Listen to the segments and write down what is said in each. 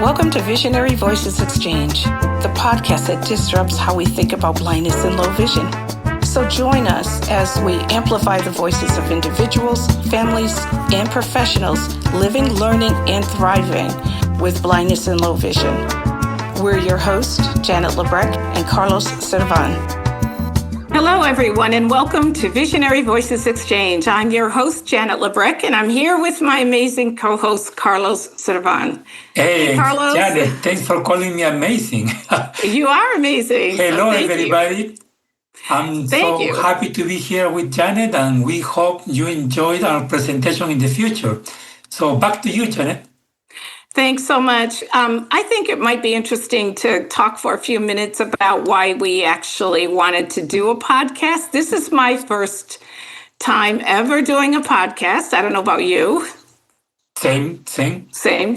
Welcome to Visionary Voices Exchange, the podcast that disrupts how we think about blindness and low vision. So join us as we amplify the voices of individuals, families, and professionals living, learning, and thriving with blindness and low vision. We're your hosts, Janet LaBreck and Carlos Serván. Hello, everyone, and welcome to Visionary Voices Exchange. I'm your host, Janet LaBreck, and I'm here with my amazing co-host, Carlos Serván. Hey, Carlos. Janet, thanks for calling me amazing. You are amazing. Hello, everybody. I'm so happy to be here with Janet, and we hope you enjoyed our presentation in the future. So back to you, Janet. Thanks so much. I think it might be interesting to talk for a few minutes about why we actually wanted to do a podcast. This is my first time ever doing a podcast. I don't know about you. Same.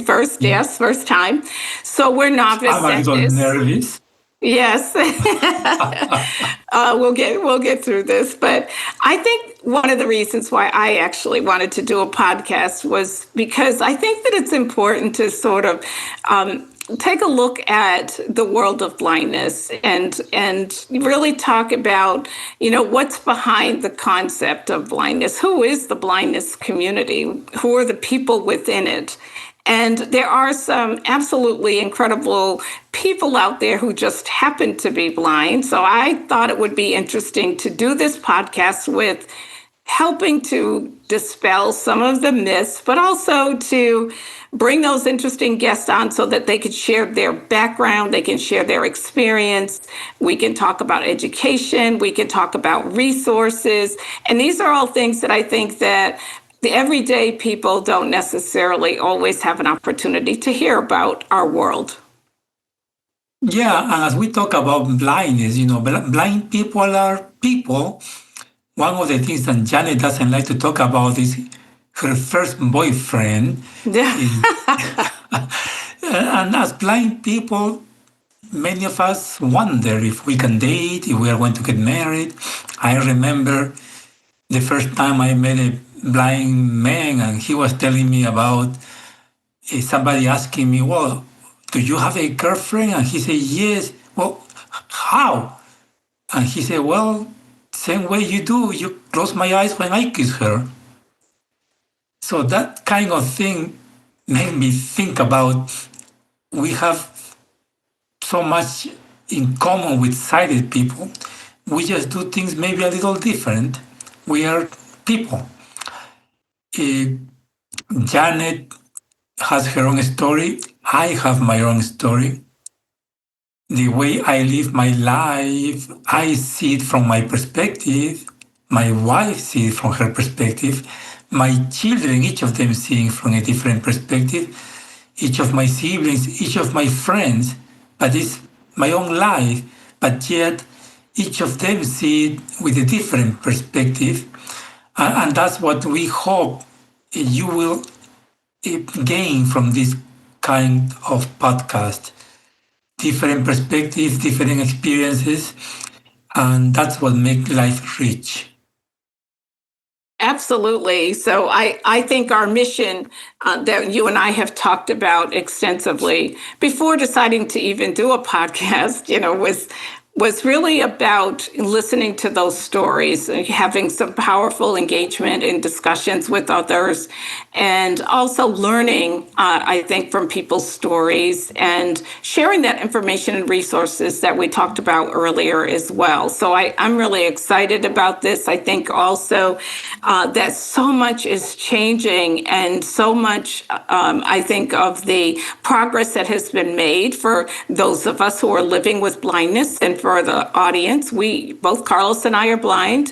First, yes, first time. So we're novice I'm a little nervous. Yes, we'll get through this. But I think one of the reasons why I actually wanted to do a podcast was because I think that it's important to sort of take a look at the world of blindness and really talk about, what's behind the concept of blindness. Who is the blindness community? Who are the people within it? And there are some absolutely incredible people out there who just happen to be blind. So I thought it would be interesting to do this podcast with helping to dispel some of the myths, but also to bring those interesting guests on so that they could share their background, they can share their experience. We can talk about education, we can talk about resources. And these are all things that I think that the everyday people don't necessarily always have an opportunity to hear about our world. Yeah, and as we talk about blindness, blind people are people. One of the things that Janet doesn't like to talk about is her first boyfriend. Yeah. And as blind people, many of us wonder if we can date, if we are going to get married. I remember the first time I met a blind man, and he was telling me about somebody asking me, well, do you have a girlfriend? And he said, yes. Well, how? And he said, well, same way you do. You close my eyes when I kiss her. So that kind of thing made me think about we have so much in common with sighted people. We just do things maybe a little different. We are people. Janet has her own story. I have my own story. The way I live my life, I see it from my perspective. My wife sees it from her perspective. My children, each of them seeing from a different perspective. Each of my siblings, each of my friends. But it's my own life. But yet, each of them see it with a different perspective. And that's what we hope you will gain from this kind of podcast. Different perspectives, different experiences, and that's what makes life rich. Absolutely. So I think our mission that you and I have talked about extensively before deciding to even do a podcast, was really about listening to those stories, having some powerful engagement in discussions with others, and also learning, I think, from people's stories and sharing that information and resources that we talked about earlier as well. So I'm really excited about this. I think also that so much is changing, and so much, I think, of the progress that has been made for those of us who are living with blindness. And for the audience, both Carlos and I are blind,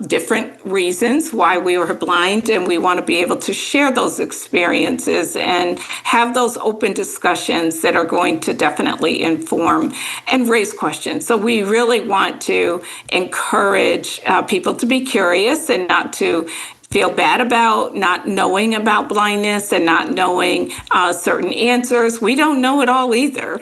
different reasons why we were blind, and we want to be able to share those experiences and have those open discussions that are going to definitely inform and raise questions. So we really want to encourage people to be curious and not to feel bad about not knowing about blindness and not knowing certain answers. We don't know it all either,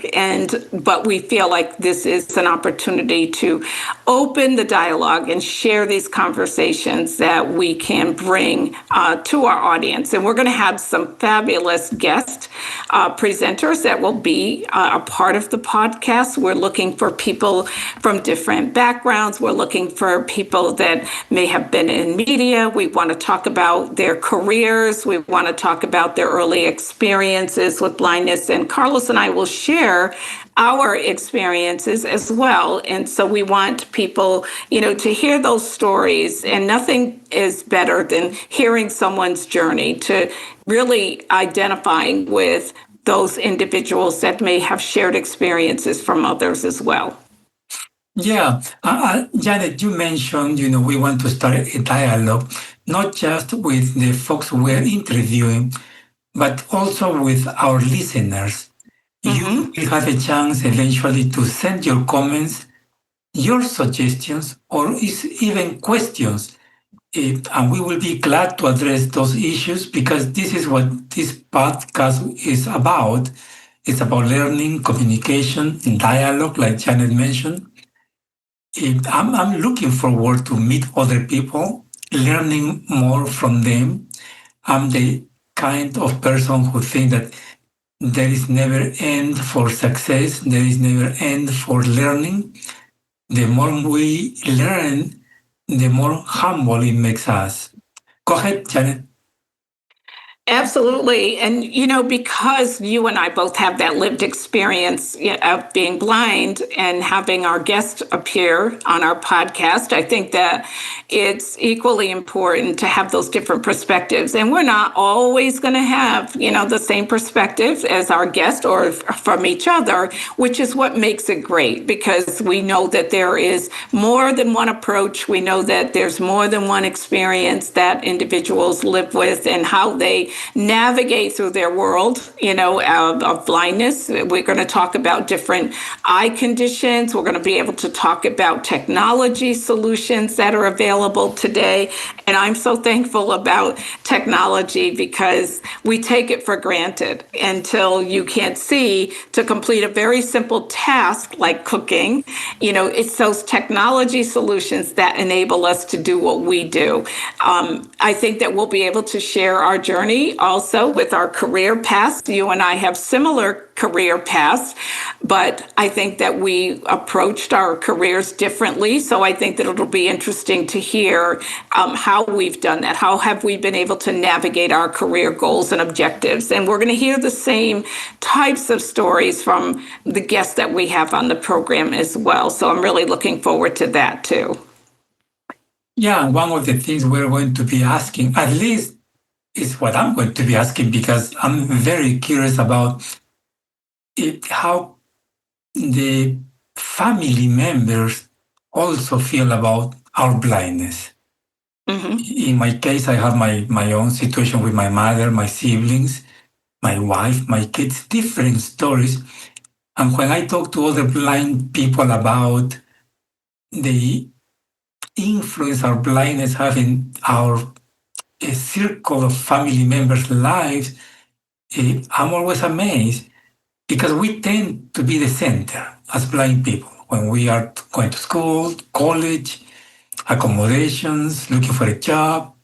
but we feel like this is an opportunity to open the dialogue and share these conversations that we can bring to our audience. And we're going to have some fabulous guest presenters that will be a part of the podcast. We're looking for people from different backgrounds. We're looking for people that may have been in media. We want to talk about their careers. We want to talk about their early experiences with blindness. And Carlos and I will share our experiences as well. And so we want people, to hear those stories. And nothing is better than hearing someone's journey, to really identifying with those individuals that may have shared experiences from others as well. Yeah, Janet, you mentioned, we want to start a dialogue, not just with the folks we're interviewing, but also with our listeners. You will have a chance eventually to send your comments, your suggestions, or even questions. And we will be glad to address those issues, because this is what this podcast is about. It's about learning, communication, and dialogue, like Janet mentioned. I'm looking forward to meet other people, learning more from them. I'm the kind of person who thinks that there is never end for success. There is never end for learning. The more we learn, the more humble it makes us. Go ahead, Janet. Absolutely. And, because you and I both have that lived experience of being blind and having our guest appear on our podcast, I think that it's equally important to have those different perspectives. And we're not always going to have, the same perspective as our guest or from each other, which is what makes it great, because we know that there is more than one approach. We know that there's more than one experience that individuals live with and how they navigate through their world, of blindness. We're going to talk about different eye conditions. We're going to be able to talk about technology solutions that are available today. And I'm so thankful about technology, because we take it for granted until you can't see to complete a very simple task like cooking. It's those technology solutions that enable us to do what we do. I think that we'll be able to share our journey also with our career paths. You and I have similar career paths, but I think that we approached our careers differently. So I think that it'll be interesting to hear how we've done that. How have we been able to navigate our career goals and objectives? And we're going to hear the same types of stories from the guests that we have on the program as well. So I'm really looking forward to that too. Yeah, one of the things we're going to be asking, at least is what I'm going to be asking, because I'm very curious about how the family members also feel about our blindness. In my case, I have my own situation with my mother, my siblings, my wife, my kids, different stories. And when I talk to other blind people about the influence our blindness have in our a circle of family members' lives, I'm always amazed, because we tend to be the center as blind people when we are going to school, college, accommodations, looking for a job.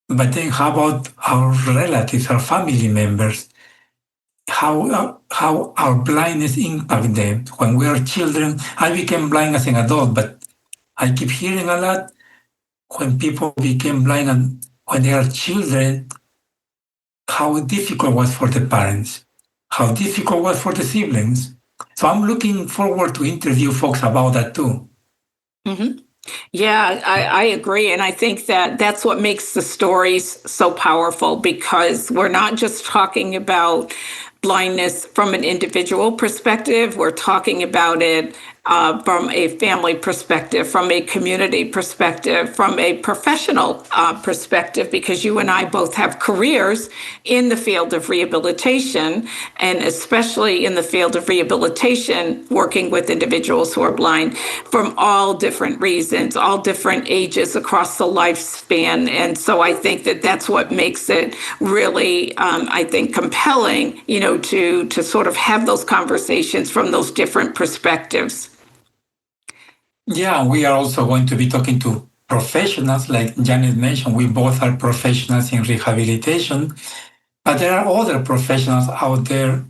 But then how about our relatives, our family members? How our blindness impact them? When we are children, I became blind as an adult, but I keep hearing a lot when people became blind and when they are children, how difficult it was for the parents, how difficult it was for the siblings. So I'm looking forward to interview folks about that too. Yeah, I agree. And I think that that's what makes the stories so powerful, because we're not just talking about blindness from an individual perspective. We're talking about it from a family perspective, from a community perspective, from a professional perspective, because you and I both have careers in the field of rehabilitation, and especially in the field of rehabilitation, working with individuals who are blind from all different reasons, all different ages across the lifespan. And so I think that that's what makes it really, I think, compelling, to sort of have those conversations from those different perspectives. Yeah, we are also going to be talking to professionals, like Janet mentioned. We both are professionals in rehabilitation, but there are other professionals out there.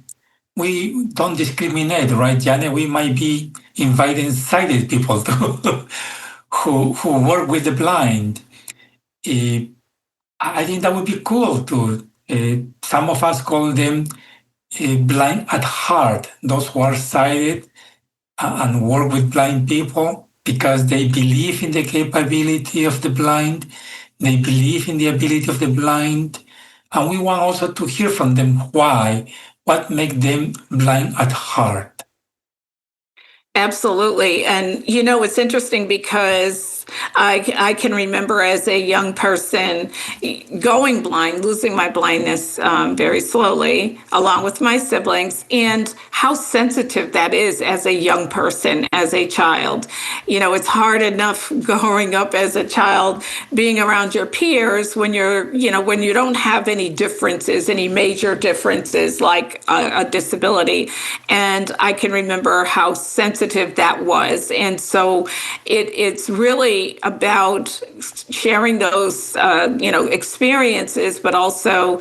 We don't discriminate, right, Janet? We might be inviting sighted people to who work with the blind. I think that would be cool too. Some of us call them blind at heart, those who are sighted and work with blind people because they believe in the capability of the blind, they believe in the ability of the blind, and we want also to hear from them why, what makes them blind at heart. Absolutely. And, it's interesting because I can remember as a young person going blind, losing my blindness very slowly, along with my siblings, and how sensitive that is as a young person, as a child. It's hard enough growing up as a child, being around your peers when when you don't have any differences, any major differences like a disability. And I can remember how sensitive that was. And so it's really about sharing those, experiences, but also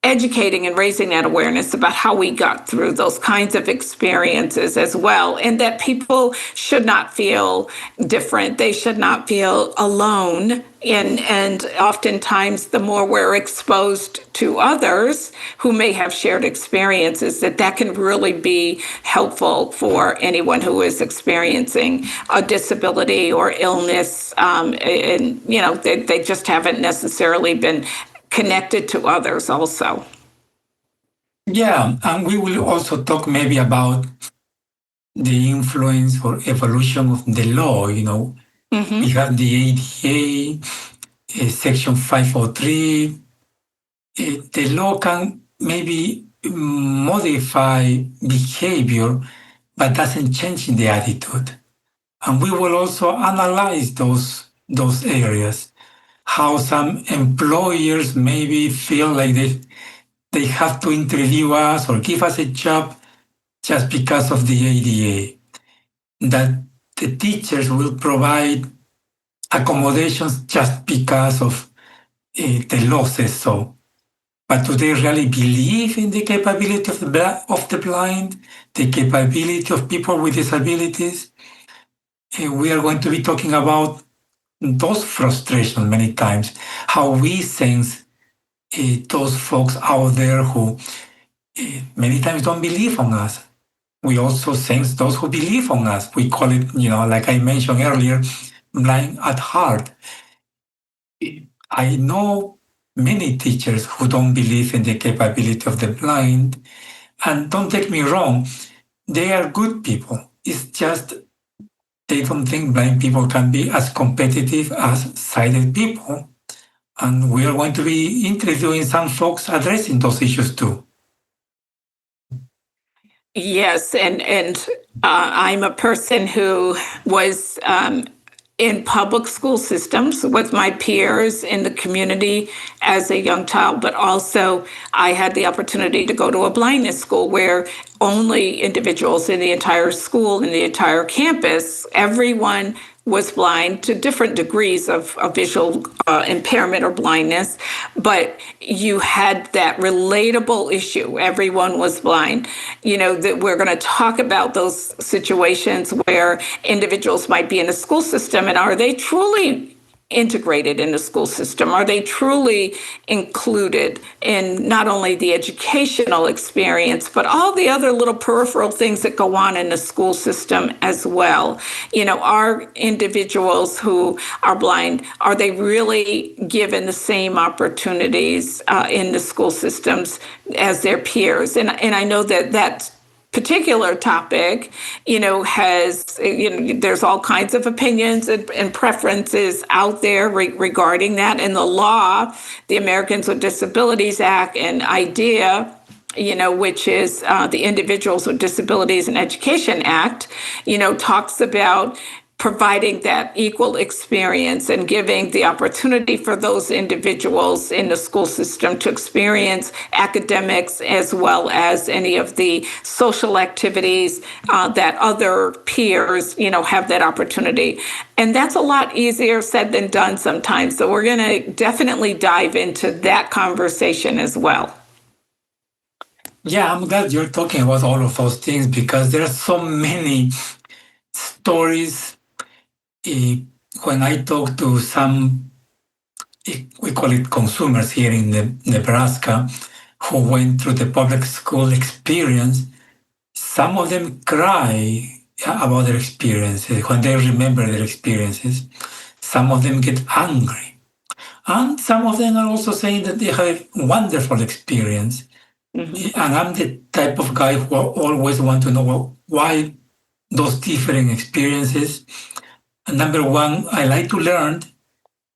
educating and raising that awareness about how we got through those kinds of experiences as well. And that people should not feel different. They should not feel alone. And oftentimes, the more we're exposed to others who may have shared experiences, that can really be helpful for anyone who is experiencing a disability or illness. They just haven't necessarily been connected to others also. Yeah, and we will also talk maybe about the influence or evolution of the law. We have the ADA, Section 503. The law can maybe modify behavior, but doesn't change the attitude. And we will also analyze those areas, how some employers maybe feel like they have to interview us or give us a job just because of the ADA, that the teachers will provide accommodations just because of the law says so. But do they really believe in the capability of the blind, the capability of people with disabilities? We are going to be talking about those frustrations many times, how we sense those folks out there who many times don't believe on us. We also sense those who believe on us. We call it, like I mentioned earlier, blind at heart. I know many teachers who don't believe in the capability of the blind. And don't take me wrong, they are good people. It's just they don't think blind people can be as competitive as sighted people. And we are going to be interviewing some folks addressing those issues too. Yes, and I'm a person who was in public school systems with my peers in the community as a young child, but also I had the opportunity to go to a blindness school where only individuals in the entire school, in the entire campus, everyone was blind to different degrees of visual impairment or blindness, but you had that relatable issue. Everyone was blind. That we're going to talk about those situations where individuals might be in the school system, and are they truly integrated in the school system? Are they truly included in not only the educational experience, but all the other little peripheral things that go on in the school system as well? Are individuals who are blind, are they really given the same opportunities in the school systems as their peers? And I know that particular topic, there's all kinds of opinions and preferences out there regarding that. And the law, the Americans with Disabilities Act and IDEA, which is the Individuals with Disabilities in Education Act, talks about providing that equal experience and giving the opportunity for those individuals in the school system to experience academics as well as any of the social activities that other peers, have that opportunity. And that's a lot easier said than done sometimes. So we're going to definitely dive into that conversation as well. Yeah, I'm glad you're talking about all of those things because there are so many stories. When I talk to some, we call it consumers here in Nebraska, who went through the public school experience, some of them cry about their experiences when they remember their experiences. Some of them get angry. And some of them are also saying that they have a wonderful experience. Mm-hmm. And I'm the type of guy who always want to know why those different experiences. And number one, I like to learn,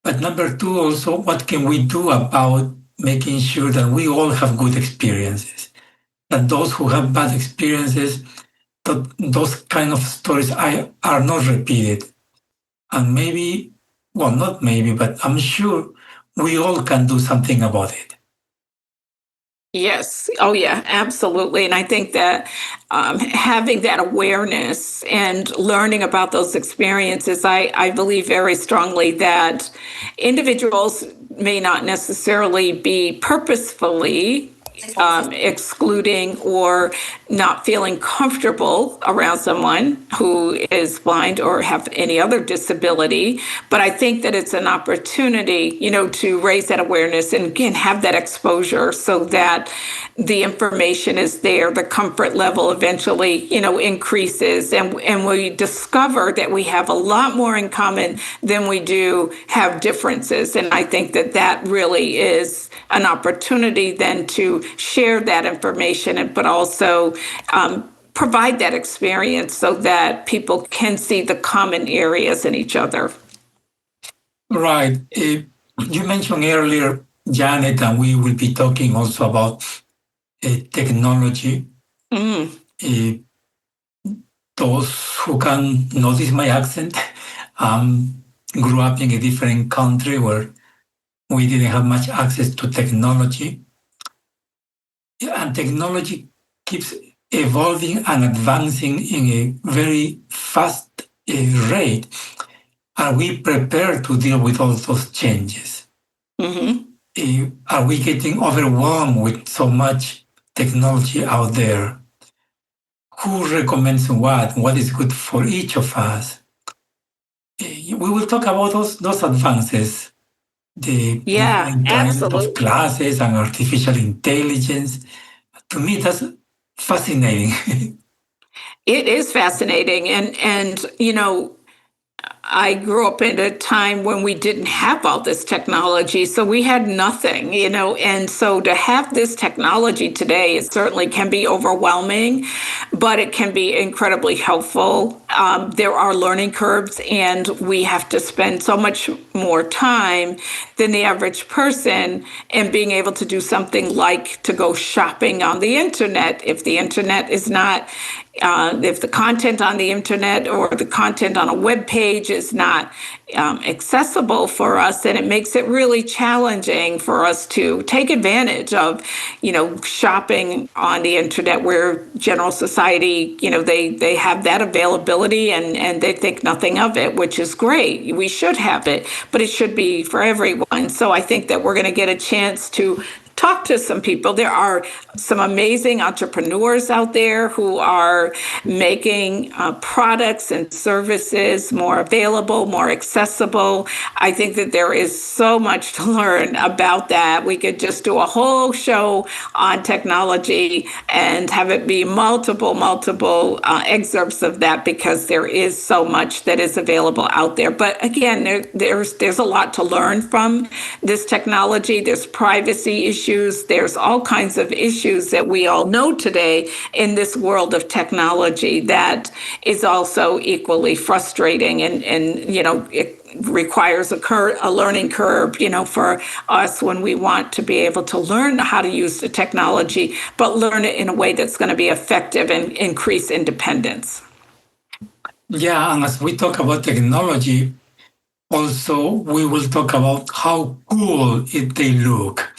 but number two, also, what can we do about making sure that we all have good experiences? That those who have bad experiences, that those kind of stories are not repeated. And maybe, well, not maybe, but I'm sure we all can do something about it. Yes. Oh, yeah, absolutely. And I think that having that awareness and learning about those experiences, I believe very strongly that individuals may not necessarily be purposefully excluding or not feeling comfortable around someone who is blind or have any other disability. But I think that it's an opportunity, to raise that awareness and again, have that exposure so that the information is there, the comfort level eventually, increases and we discover that we have a lot more in common than we do have differences. And I think that really is an opportunity then to share that information, but also provide that experience so that people can see the common areas in each other. Right. You mentioned earlier, Janet, and we will be talking also about technology. Those who can notice my accent grew up in a different country where we didn't have much access to technology. And technology keeps evolving and advancing in a very fast rate. Are we prepared to deal with all those changes? Mm-hmm. Are we getting overwhelmed with so much technology out there? Who recommends what? What is good for each of us? We will talk about those advances. The kind of classes and artificial intelligence. To me, that's fascinating. It is fascinating. And I grew up in a time when we didn't have all this technology, so we had nothing, and so to have this technology today, it certainly can be overwhelming, but it can be incredibly helpful. There are learning curves, and we have to spend so much more time than the average person in being able to do something like to go shopping on the internet. If the internet is not if the content on the internet or the content on a web page is not accessible for us, then it makes it really challenging for us to take advantage of, shopping on the internet where general society, they have that availability and they think nothing of it, which is great. We should have it, but it should be for everyone. So I think that we're going to get a chance to talk to some people. There are some amazing entrepreneurs out there who are making products and services more available, more accessible. I think that there is so much to learn about that. We could just do a whole show on technology and have it be multiple excerpts of that because there is so much that is available out there. But again, there's a lot to learn from this technology. There's privacy issues. issues. There's all kinds of issues that we all know today in this world of technology that is also equally frustrating, and it requires a learning curve, for us when we want to be able to learn how to use the technology, but learn it in a way that's going to be effective and increase independence. Yeah, and as we talk about technology, also we will talk about how cool they look.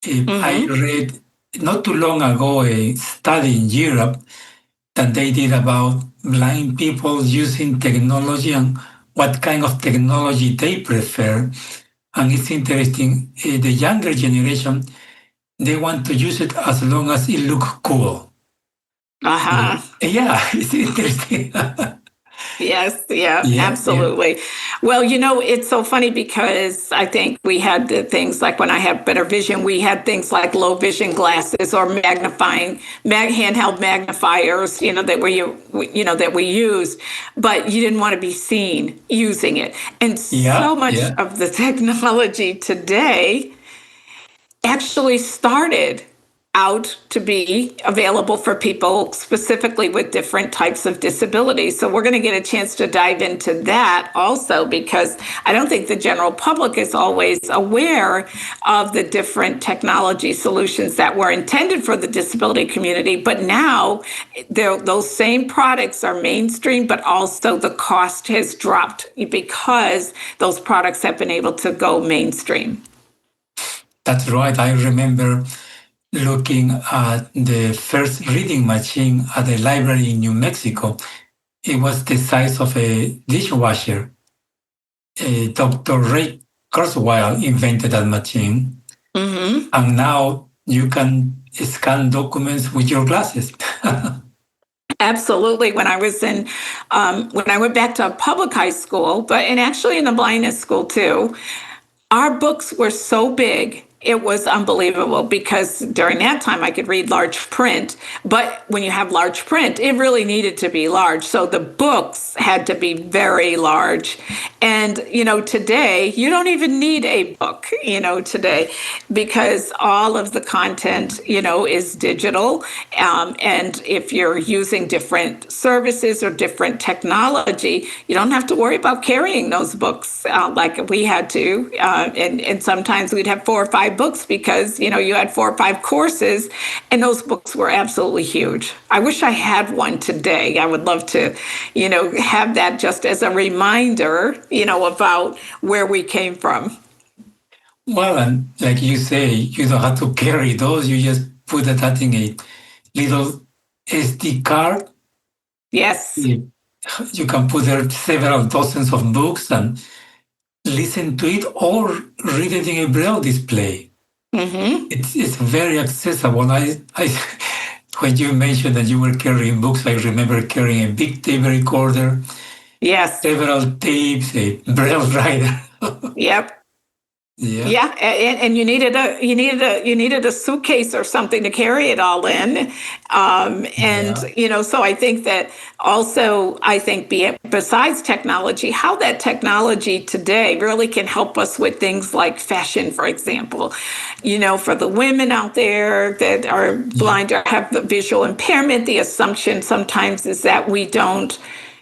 I read not too long ago a study in Europe that they did about blind people using technology and what kind of technology they prefer. And it's interesting, the younger generation, they want to use it as long as it looks cool. Uh-huh. Yeah, it's interesting. Yes, yeah, absolutely. Yeah. Well, it's so funny because I think we had the things like when I had better vision, we had things like low vision glasses or handheld magnifiers, that we used, but you didn't want to be seen using it. And so much of the technology today actually started out to be available for people specifically with different types of disabilities. So we're going to get a chance to dive into that also, because I don't think the general public is always aware of the different technology solutions that were intended for the disability community. But now those same products are mainstream, but also the cost has dropped because those products have been able to go mainstream. That's right. I remember looking at the first reading machine at the library in New Mexico. It was the size of a dishwasher. Dr. Ray Kurzweil invented that machine. Mm-hmm. And now you can scan documents with your glasses. Absolutely. When I went back to public high school, and actually in the blindness school too, our books were so big. It was unbelievable because during that time I could read large print, but when you have large print, it really needed to be large. So the books had to be very large. And, today you don't even need a book, today, because all of the content, is digital. And if you're using different services or different technology, you don't have to worry about carrying those books like we had to. And sometimes we'd have 4 or 5 books because, you had 4 or 5 courses, and those books were absolutely huge. I wish I had one today. I would love to, have that just as a reminder, about where we came from. Well, and like you say, you don't have to carry those. You just put that in a little SD card. Yes. You can put there several dozens of books and listen to it or read it in a braille display. Mm-hmm. It's very accessible. When you mentioned that you were carrying books, I remember carrying a big tape recorder. Yes. Several tapes, a braille writer. Yep. Yeah, and you needed a suitcase or something to carry it all in, so I think that also besides technology, how that technology today really can help us with things like fashion, for example, for the women out there that are blind or have the visual impairment, the assumption sometimes is that we don't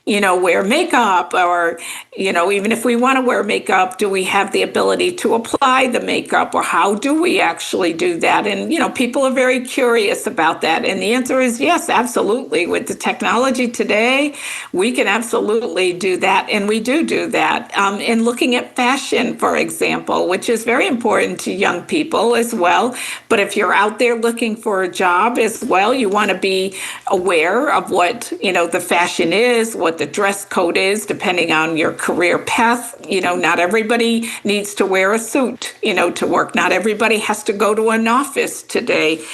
wear makeup, or, even if we want to wear makeup, do we have the ability to apply the makeup, or how do we actually do that? And, people are very curious about that. And the answer is yes, absolutely. With the technology today, we can absolutely do that. And we do that. And looking at fashion, for example, which is very important to young people as well. But if you're out there looking for a job as well, you want to be aware of what, the fashion is, what the dress code is, depending on your career path. Not everybody needs to wear a suit, to work. Not everybody has to go to an office today,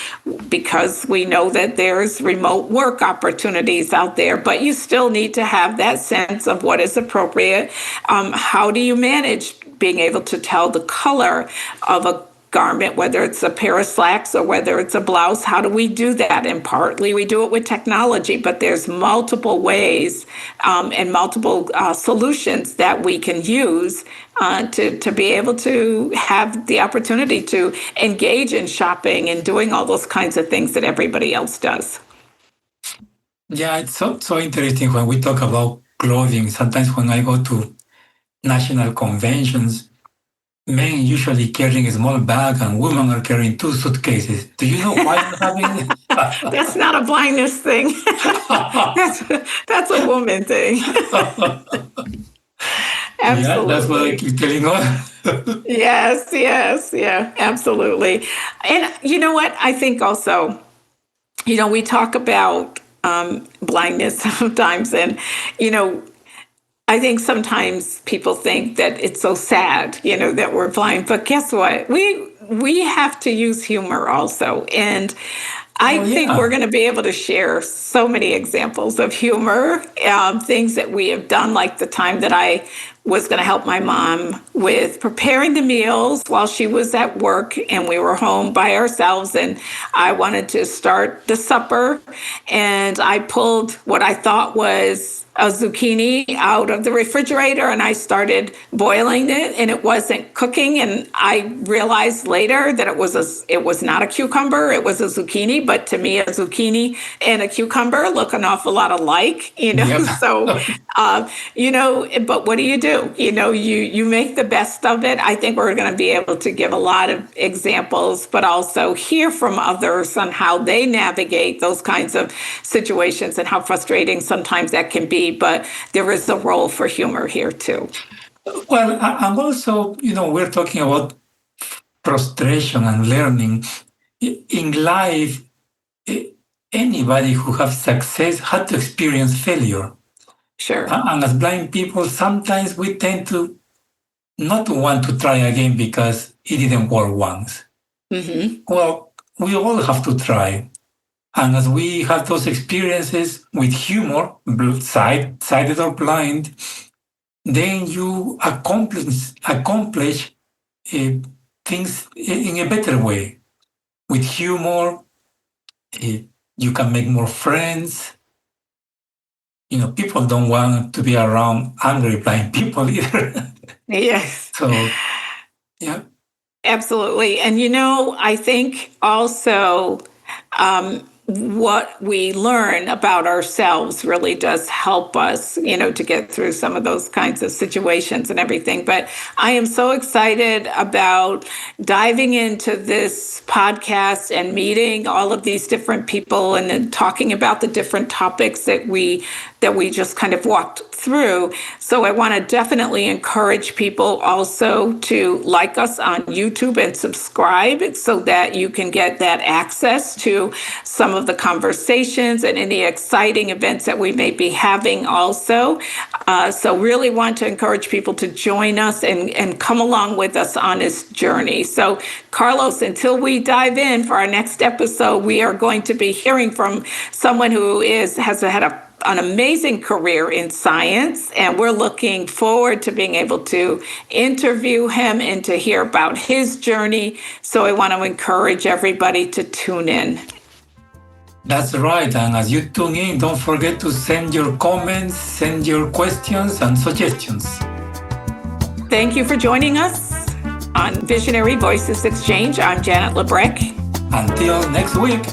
because we know that there's remote work opportunities out there, but you still need to have that sense of what is appropriate. How do you manage being able to tell the color of a garment, whether it's a pair of slacks or whether it's a blouse. How do we do that? And partly we do it with technology, but there's multiple ways and multiple solutions that we can use to be able to have the opportunity to engage in shopping and doing all those kinds of things that everybody else does. Yeah, it's so interesting when we talk about clothing. Sometimes when I go to national conventions, men usually carrying a small bag and women are carrying 2 suitcases. Do you know why I'm having? That's not a blindness thing. that's a woman thing. Absolutely. Yeah, that's what I keep telling her. Yes, yeah, absolutely. And you know what? I think also, we talk about blindness sometimes, and I think sometimes people think that it's so sad, that we're blind. But guess what? We have to use humor also. And I think we're going to be able to share so many examples of humor, things that we have done, like the time that I was going to help my mom with preparing the meals while she was at work and we were home by ourselves, and I wanted to start the supper, and I pulled what I thought was a zucchini out of the refrigerator and I started boiling it, and it wasn't cooking, and I realized later that it was not a cucumber, it was a zucchini. But to me, a zucchini and a cucumber look an awful lot alike, Yep. So but what do? You make the best of it. I think we're going to be able to give a lot of examples, but also hear from others on how they navigate those kinds of situations and how frustrating sometimes that can be. But there is a role for humor here too. Well, I'm also, we're talking about frustration and learning. In life, anybody who has success had to experience failure. Sure. And as blind people, sometimes we tend to not want to try again because it didn't work once. Mm-hmm. Well, we all have to try. And as we have those experiences with humor, sighted or blind, then you accomplish things in a better way. With humor, you can make more friends. People don't want to be around angry blind people either. Yes. So, yeah. Absolutely. And, I think also what we learn about ourselves really does help us, to get through some of those kinds of situations and everything. But I am so excited about diving into this podcast and meeting all of these different people and then talking about the different topics that we just kind of walked through. So I want to definitely encourage people also to like us on YouTube and subscribe so that you can get that access to some of the conversations and any exciting events that we may be having also. So really want to encourage people to join us and come along with us on this journey. So Carlos, until we dive in for our next episode, we are going to be hearing from someone who has had an amazing career in science, and we're looking forward to being able to interview him and to hear about his journey. So I want to encourage everybody to tune in. That's right. And as you tune in, don't forget to send your comments, send your questions and suggestions. Thank you for joining us on Visionary Voices Exchange. I'm Janet LaBreck. Until next week.